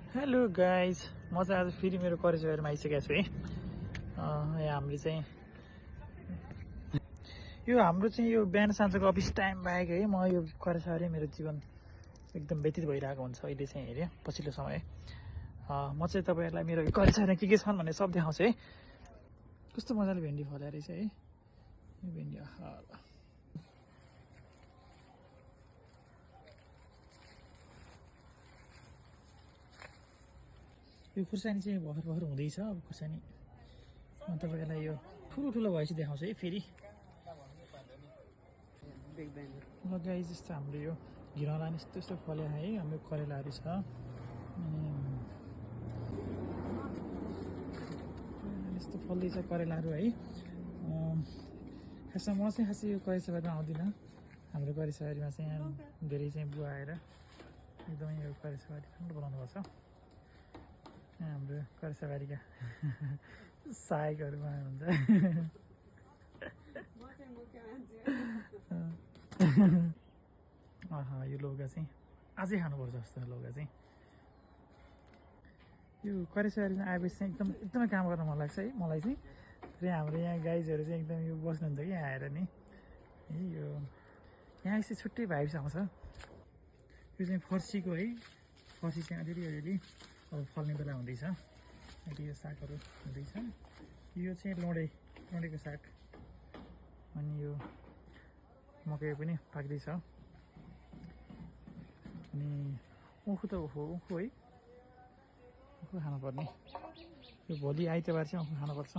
Hello guys, म चाहिँ आज फेरि मेरो करेजबारीमा आइसकेको छु है। हाम्रो चाहिँ यो बिहान साँझको अफिस टाइम बाहेक है, म यो करेजबारी मेरो जीवन एकदम व्यतीत भइरहेको हुन्छ अहिले चाहिँ हेऱ्यो पछिल्लो समय। म चाहिँ तपाईँहरूलाई मेरो करेजबारीमा के छन् भन्ने सब देखाउँछु है। कस्तो मजाले भेन्डी फल्या रहेछ है यो भेन्डी। यो खुर्सानी चाहिँ भर्खर हुँदैछ। अब खुर्सानी म तपाईँलाई यो ठुलो भएपछि देखाउँछु है फेरि। ल गाई जस्तो हाम्रो यो घिरौँला यस्तो फल्या है, हाम्रो करेलाहरू छ। अनि यस्तो फल्दैछ करेलाहरू है। खासमा म चाहिँ खासै यो करेजबारीमा आउँदिनँ। हाम्रो करेजबारीमा चाहिँ धेरै चाहिँ बुवा आएर एकदमै यो करेजबारी राम्रो बनाउनुपर्छ। हाम्रो करेजबारीका सहायकहरू हुन्छ। यो लौका चाहिँ अझै खानुपर्छ जस्तो लौका चाहिँ। यो करेजबारीमा आएपछि चाहिँ एकदमै काम गर्न मन लाग्छ है मलाई चाहिँ। र हाम्रो यहाँ गाइजहरू चाहिँ एकदम यो बस्नुहुन्छ कि आएर नि है। यो यहाँ चाहिँ छुट्टै भाइब्स आउँछ। यो चाहिँ फर्सीको है, फर्सी चाहिँ अलिअलि अब फल्ने बेला हुँदैछ। अहिले यो सागहरू हुँदैछ। यो चाहिँ लोँडेको साग। अनि यो मकै पनि पाक्दैछ। अनि उखु त उखु है, उखु खानुपर्ने। यो भोलि आइतबार चाहिँ उखु खानुपर्छ।